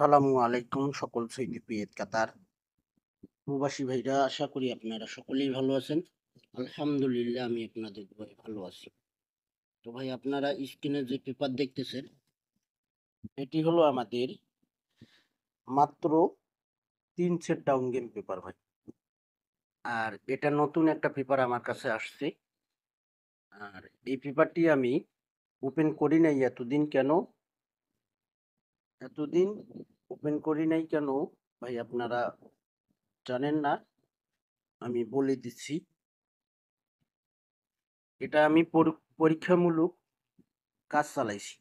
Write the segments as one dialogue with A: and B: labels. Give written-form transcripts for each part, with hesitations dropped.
A: আসসালামু আলাইকুম সকল সৌদি পিয়েত কাতার প্রবাসী ভাইরা, আশা করি আপনারা সকলেই ভালো আছেন। আলহামদুলিল্লাহ, আমি আপনাদের দোয়ায় ভালো আছি। তো ভাই, আপনারা স্ক্রিনে যে পেপার দেখতেছেন, এটি হলো আমাদের মাত্র 3 সেট ডাউন গেম পেপার ভাই। আর এটা নতুন একটা পেপার আমার কাছে আসছে। আর এই পেপারটি আমি ওপেন করি নাই এতদিন। কেন এতদিন ওপেন করি নাই কেন ভাই, আপনারা জানেন না, আমি বলে দিচ্ছি। এটা আমি পরীক্ষামূলক কাজ চালাইছি।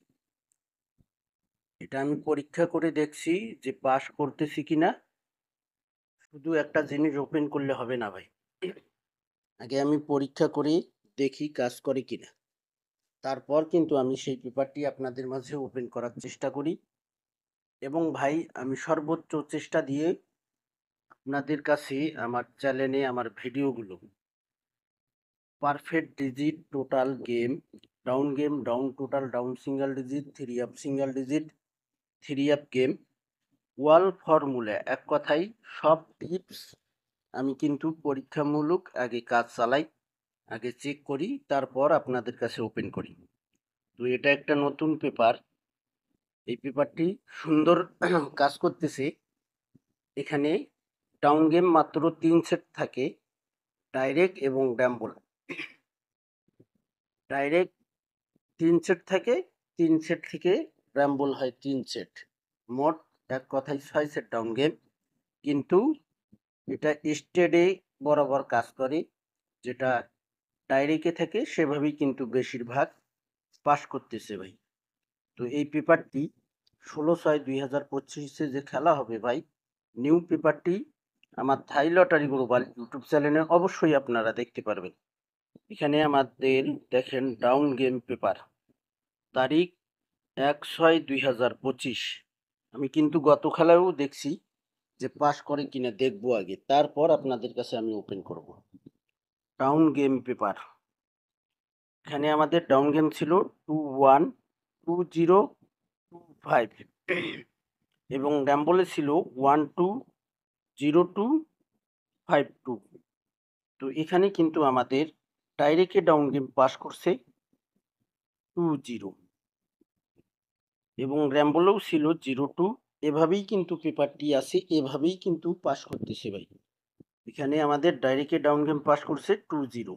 A: এটা আমি পরীক্ষা করে দেখছি যে পাস করতেছি কিনা। শুধু একটা জিনিস ওপেন করলে হবে না ভাই, আগে আমি পরীক্ষা করে দেখি কাজ করে কিনা। তারপর কিন্তু আমি সেই পেপারটি আপনাদের মাঝে ওপেন করার চেষ্টা করি। এবং ভাই, আমি সর্বোচ্চ চেষ্টা দিয়ে আপনাদের কাছে আমার চ্যানেলে আমার ভিডিওগুলো perfect digit, total game, down total, down single digit, three up single digit, three up game, wall formula, এক কথায় সব টিপস আমি কিন্তু পরীক্ষামূলক আগে কাজ চালাই, আগে চেক করি, তারপর আপনাদের কাছে ওপেন করি। তো এটা একটা নতুন পেপার। এই পেপারটি সুন্দর কাজ করতেছে। এখানে ডাউন গেম মাত্র 3 সেট থাকে, ডাইরেক্ট এবং ড্যাম্বল। ডাইরেক্ট 3 সেট থাকে, 3 সেট থেকে ড্যাম্বল হয় 3 সেট। মোট এক কথায় 6 সেট ডাউন গেম। কিন্তু এটা স্টেডে বরাবর কাজ করে, যেটা ডায়েরিকে থেকে সেভাবেই কিন্তু বেশিরভাগ পাস করতেছে ভাই। তো এই পেপারটি 16/6/2025 যে খেলা হবে ভাই, নিউ পেপারটি আমার থাই লটারি গ্লোবাল ইউটিউব চ্যানেলে অবশ্যই আপনারা দেখতে পারবেন। এখানে আমাদের দেখেন ডাউন গেম পেপার, তারিখ 1/6/2025। আমি কিন্তু গত খেলায়ও দেখছি যে পাস করে কিনা, দেখবো আগে, তারপর আপনাদের কাছে আমি ওপেন করব। ডাউন গেম পেপার, এখানে আমাদের ডাউন গেম ছিল 212025 এবং ড্যাম্বলে ছিল 120252। তো এখানে কিন্তু আমাদের ডাইরেক্টে ডাউন গেম পাস করছে 20 এবং র্যাম্বলেও ছিল 02। এভাবেই কিন্তু পেপারটি আছে, এভাবেই কিন্তু পাস করতেছে ভাই। এখানে আমাদের ডাইরেক্টে ডাউন গেম পাস করছে 20।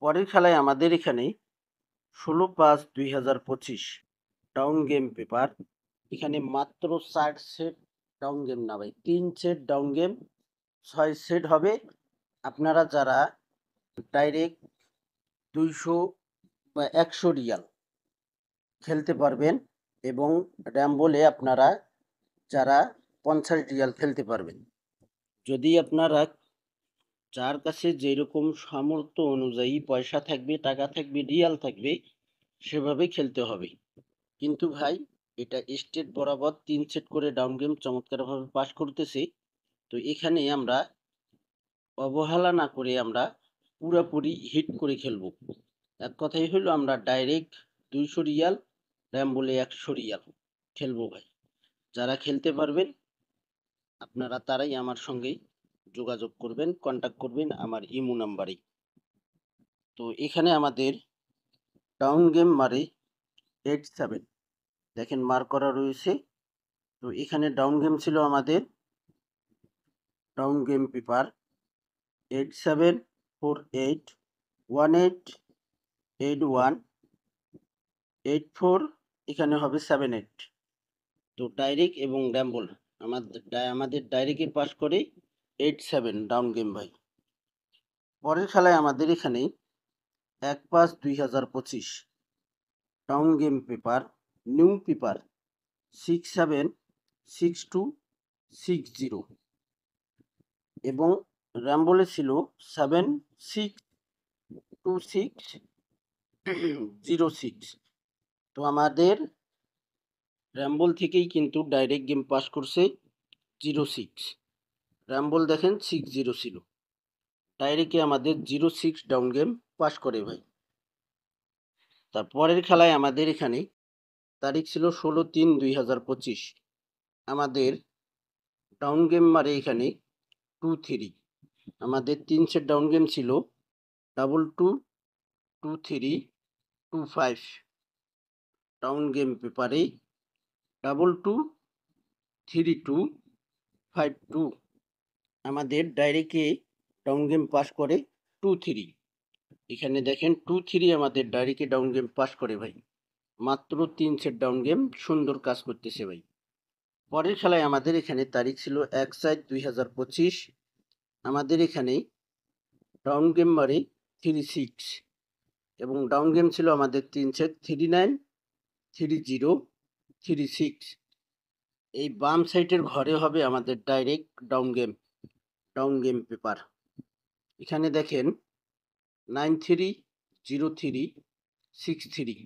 A: পরের খেলায় আমাদের এখানে 16/5/2025 ডাউন গেম পেপার। এখানে মাত্র 4 সেট ডাউন গেম না ভাই, 3 সেট ডাউন গেম, 6 সেট হবে। আপনারা যারা ডাইরেক্ট 200 বা 100 রিয়াল খেলতে পারবেন এবং র্যাম্বলে আপনারা যারা 50 রিয়াল খেলতে পারবেন, যদি আপনারা, যার কাছে যেরকম সামর্থ্য অনুযায়ী পয়সা থাকবে, টাকা থাকবে, রিয়াল থাকবে, সেভাবে খেলতে হবে। কিন্তু ভাই, এটা স্টেট বরাবর 3 সেট করে ডাউন গেম চমৎকারভাবে পাস করতেছে। তো এখানে আমরা অবহেলা না করে আমরা পুরোপুরি হিট করে খেলবো। এক কথাই হলো আমরা ডাইরেক্ট 200 রিয়াল, র্যাম্বলে 100 রিয়াল খেলবো ভাই। যারা খেলতে পারবেন আপনারা তারাই আমার সঙ্গে যোগাযোগ করবেন, কন্ট্যাক্ট করবেন আমার ইমো নাম্বারে। তো এখানে আমাদের ডাউন গেম মারে 87, দেখেন মার করা রয়েছে। তো এখানে ডাউন গেম ছিল আমাদের ডাউন গেম পেপার 8748188184, এখানে হবে 78। তো ডাইরেক্ট এবং র্যাম্বল আমাদের ডাইরেক্টে পাস করে 87 ডাউন গেম ভাই। পরের খেলায় আমাদের এখানে 1/5/2025 down game paper, new paper 676260 এবং র্যাম্বলে ছিল 762606। তো আমাদের র্যাম্বল থেকেই কিন্তু ডাইরেক্ট গেম পাস করছে 06। র্যাম্বল দেখেন 60 ছিল, ডাইরেক্টে আমাদের 06 ডাউন গেম পাস করে ভাই। তারপরের খেলায় আমাদের এখানে তারিখ ছিল 16/3/2025। আমাদের ডাউন গেম মারে এখানে 2-3। আমাদের 3 সেট ডাউন গেম ছিল 2-2, 2-3, 2-5। ডাউন গেম পেপারে 2-2, 3-2, 5-2। আমাদের ডাইরেক্টে ডাউন গেম পাস করে 2-3। এখানে দেখেন 2-3 আমাদের ডাইরেক্টে ডাউন গেম পাস করে ভাই। মাত্র 3 সেট ডাউন গেম সুন্দর কাজ করতেছে ভাই। পরের খেলায় আমাদের এখানে তারিখ ছিল 1/4/2025। আমাদের এখানে ডাউন গেম মারে 3-6 এবং ডাউন গেম ছিল আমাদের 3 সেট 3-9, 3-0, 3-6। এই বাম সাইডের ঘরে হবে আমাদের ডাইরেক্ট ডাউন গেম পেপার। এখানে দেখেন 9-3, 0-3, 6-3।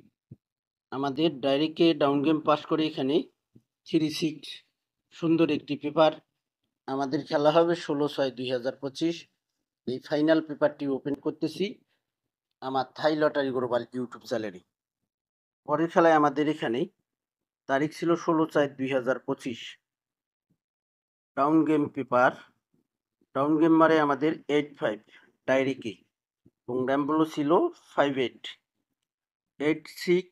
A: আমাদের ডাইরেক্টে ডাউন গেম পাস করে এখানে 3-6 সুন্দর একটি পেপার। আমাদের খেলা হবে 16/6/2025। এই ফাইনাল পেপারটি ওপেন করতেছি আমার থাই লটারি গ্লোবাল ইউটিউব চ্যানেলে। পরের খেলায় আমাদের এখানে তারিখ ছিল 16/4/2025। Down game paper down game মারে আমাদের 8-5 ডাইরেক্টে এবং র্যাম্বলো ছিল 5-8, 8-6,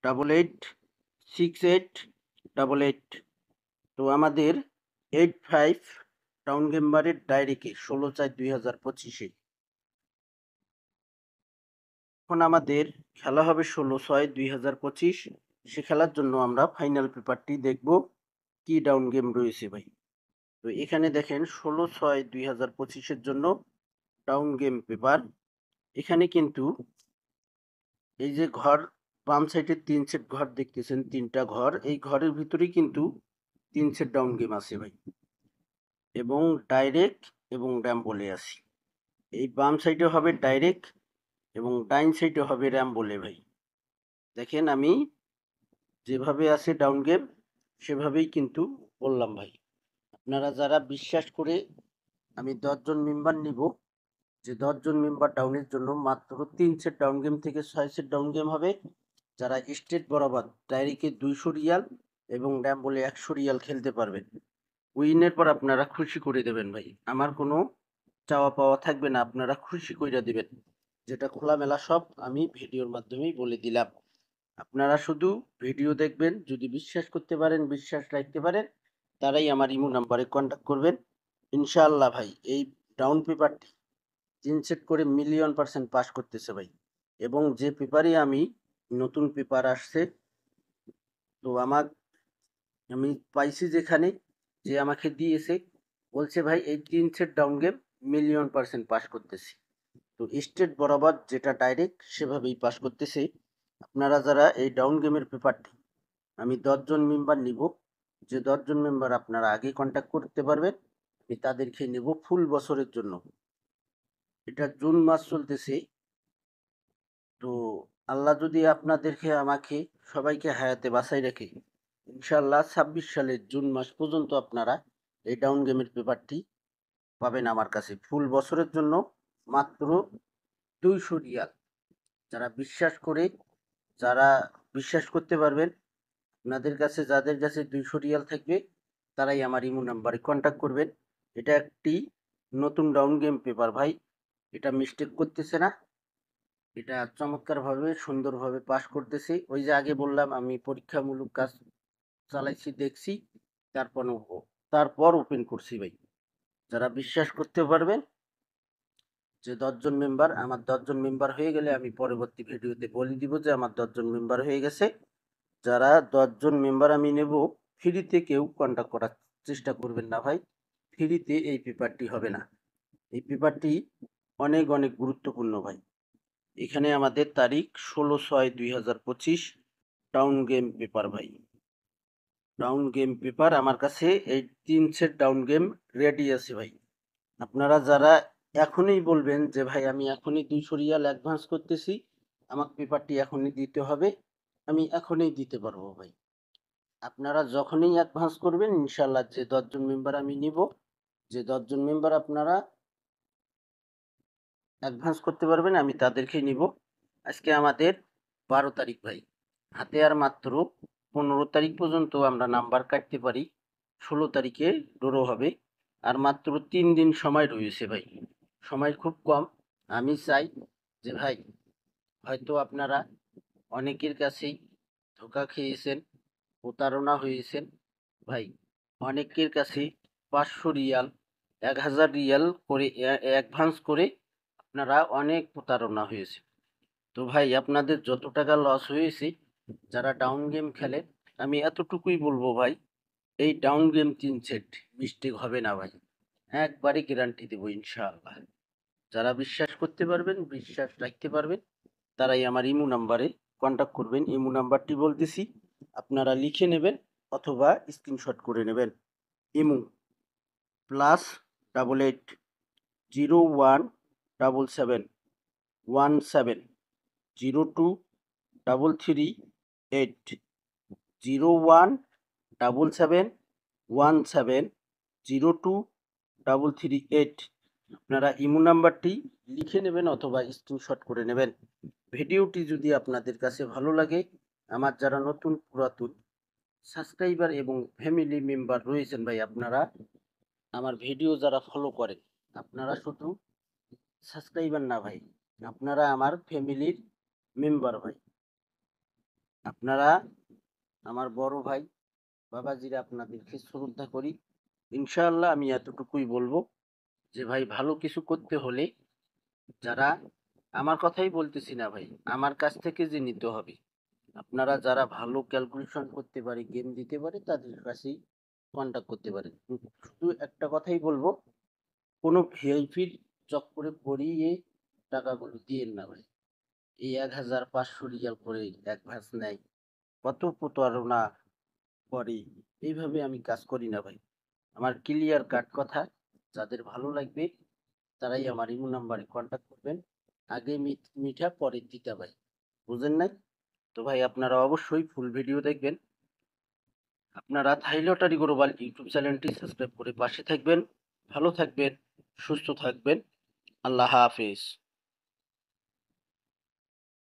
A: 8-8, 6-8, 8-8। তো আমাদের 8-5 ডাউন গেম মারে ডাইরেক্টে 16/4/2025। এখন আমাদের খেলা হবে 16/6/2025। সে খেলার জন্য আমরা ফাইনাল পেপারটি দেখব কি ডাউন গেম রয়েছে ভাই। তো এখানে দেখেন 16/6/2025-এর জন্য ডাউন গেম পেপার। এখানে কিন্তু এই যে ঘর বাম সাইডে 3 সেট ঘর দেখতেছেন, 3টা ঘর। এই ঘরের ভিতরেই কিন্তু 3 সেট ডাউন গেম আছে ভাই এবং ডাইরেক্ট এবং র্যাম বলে আসি। এই বাম সাইডে হবে ডাইরেক্ট এবং ডাইন সাইডে হবে র্যাম বলে ভাই। দেখেন আমি যেভাবে আছে ডাউন গেম সেভাবেই কিন্তু বললাম ভাই। আপনারা যারা বিশ্বাস করে আমি 10 জন মেম্বার নিব, যে 10 জন মেম্বার ডাউনের জন্য মাত্র 3 সেট ডাউন গেম থেকে 6 সেট ডাউন গেম হবে। যারা স্টেট বরাবর ডাইরেক্টে 200 রিয়াল এবং র্যাম বলে 100 রিয়াল খেলতে পারবেন। উইনের পর আপনারা খুশি করে দেবেন ভাই। আমার কোনো চাওয়া পাওয়া থাকবে না, আপনারা খুশি কইরা দিবেন। যেটা খোলামেলা সব আমি ভিডিওর মাধ্যমেই বলে দিলাম। আপনারা শুধু ভিডিও দেখবেন, যদি বিশ্বাস করতে পারেন, বিশ্বাস রাখতে পারেন, তারাই আমার ইমো নাম্বারে কন্ট্যাক্ট করবেন। ইনশাআল্লাহ ভাই এই ডাউন পেপারটি 3 সেট করে মিলিয়ন% পাস করতেছে ভাই। এবং যে পেপারে আমি নতুন পেপার আসছে, তো আমি পাইছি যেখানে, যে আমাকে দিয়েছে বলছে ভাই এই 3 set down game million% pass করতেছি। তো স্টেট বরাবর যেটা ডাইরেক্ট সেভাবেই পাস করতেছে। আপনারা যারা এই ডাউন গেমের পেপারটি আমি 10 জন মেম্বার নিব, যে 10 জন মেম্বার আপনারা আগে কন্ট্যাক্ট করতে পারবেন, আমি তাদেরকে নেব ফুল বছরের জন্য। এটা জুন মাস চলতেছে। তো আল্লাহ যদি আপনাদেরকে আমাকে সবাইকে হায়াতে বাঁচাই রাখে, ইনশাআল্লাহ 26 সালের জুন মাস পর্যন্ত আপনারা এই ডাউন গেমের পেপারটি পাবেন আমার কাছে ফুল বছরের জন্য মাত্র 200 রিয়াল। যারা বিশ্বাস করতে পারবেন, আপনাদের কাছে যাদের কাছে 200 রিয়াল থাকবে তারাই আমার ইমো নাম্বারে কন্ট্যাক্ট করবেন। এটা একটি নতুন ডাউন গেম পেপার ভাই, এটা মিস্টেক করতেছে না, এটা চমৎকারভাবে সুন্দরভাবে পাস করতেছে। ওই যে আগে বললাম আমি পরীক্ষামূলক কাজ চালাইছি, দেখছি, তারপর তারপর ওপেন করছি ভাই। যারা বিশ্বাস করতে পারবেন, যে 10 জন মেম্বার, আমার 10 জন মেম্বার হয়ে গেলে আমি পরবর্তী ভিডিওতে বলে দিব যে আমার 10 জন মেম্বার হয়ে গেছে। যারা 10 জন মেম্বার আমি নেব, ফ্রিতে কেউ কন্ট্যাক্ট করার চেষ্টা করবেন না ভাই। ফ্রিতে এই পেপারটি হবে না। এই পেপারটি অনেক অনেক গুরুত্বপূর্ণ ভাই। এখানে আমাদের তারিখ 16/6/2025 ডাউন গেম পেপার ভাই। ডাউন গেম পেপার আমার কাছে এই 3 সেট ডাউন গেম রেডি আছে ভাই। আপনারা যারা এখনই বলবেন যে ভাই আমি এখনই 200 রিয়াল অ্যাডভান্স করতেছি, আমাকে পেপারটি এখনই দিতে হবে, আমি এখনই দিতে পারবো ভাই। আপনারা যখনই অ্যাডভান্স করবেন ইনশাআল্লাহ, যে 10 জন মেম্বার আমি নিব, যে 10 জন মেম্বার আপনারা অ্যাডভান্স করতে পারবেন আমি তাদেরকেই নিব। আজকে আমাদের 12 তারিখ ভাই, হাতে আর মাত্র 15 তারিখ পর্যন্ত আমরা নাম্বার কাটতে পারি, 16 তারিখে ড্র হবে। আর মাত্র 3 দিন সময় রয়েছে ভাই, সময় খুব কম। আমি চাই যে ভাই, হয়তো আপনারা অনেকের কাছেই ধোঁকা খেয়েছেন, প্রতারণা হয়েছেন ভাই। অনেকের কাছে 500 রিয়াল, 1000 রিয়াল করে অ্যাডভান্স করে আপনারা অনেক প্রতারণা হয়েছে। তো ভাই, আপনাদের যত টাকা লস হয়েছে, যারা ডাউন গেম খেলে, আমি এতটুকুই বলবো ভাই, এই ডাউন গেম 3 সেট মিস্টেক হবে না ভাই, একবারে গ্যারান্টি দেবো ইনশাআল্লাহ। যারা বিশ্বাস করতে পারবেন, বিশ্বাস রাখতে পারবেন, তারাই আমার ইমো নাম্বারে কন্ট্যাক্ট করবেন। ইমো নাম্বারটি বলতেছি, আপনারা লিখে নেবেন অথবা স্ক্রিনশট করে নেবেন। ইমো +88 0177 17023338 017717023338। আপনারা ইমো নাম্বারটি লিখে নেবেন অথবা স্ক্রিনশট করে নেবেন। ভিডিওটি যদি আপনাদের কাছে ভালো লাগে, আমার যারা নতুন পুরাতন সাবস্ক্রাইবার এবং ফ্যামিলি মেম্বার রয়েছেন ভাই, আপনারা আমার ভিডিও যারা ফলো করেন, আপনারা শুধু সাবস্ক্রাইবার না ভাই, আপনারা আমার ফ্যামিলির মেম্বার ভাই, আপনারা আমার বড় ভাই। বাবাজিরা, আপনাদেরকে শ্রদ্ধা করি। ইনশাআল্লাহ আমি এতটুকুই বলবো যে ভাই, ভালো কিছু করতে হলে, যারা, আমার কথাই বলতেছি না ভাই, আমার কাছ থেকে যে নিতে হবে, আপনারা যারা ভালো ক্যালকুলেশন করতে পারে, গেম দিতে পারে, তাদের কাছেই কন্ট্যাক্ট করতে পারেন। শুধু একটা কথাই বলবো, কোনো ভিআইপির চক্করে পড়িয়ে টাকাগুলো দিয়েন না ভাই। এই 1500 রিয়াল করে অ্যাডভান্স নেয়, কত প্রতারণা করে। এইভাবে আমি কাজ করি না ভাই, আমার ক্লিয়ার কাট কথা। যাদের ভালো লাগবে তারাই আমার ইমো নাম্বারে কন্ট্যাক্ট করবেন। আগে মিঠা পরে তিতা ভাই, বুঝেন নাই? তো ভাই, আপনারা অবশ্যই ফুল ভিডিও দেখবেন। আপনারা থাই লটারি গ্লোবাল ইউটিউব চ্যানেলটি সাবস্ক্রাইব করে পাশে থাকবেন। ভালো থাকবেন, সুস্থ থাকবেন। আল্লাহ হাফেজ।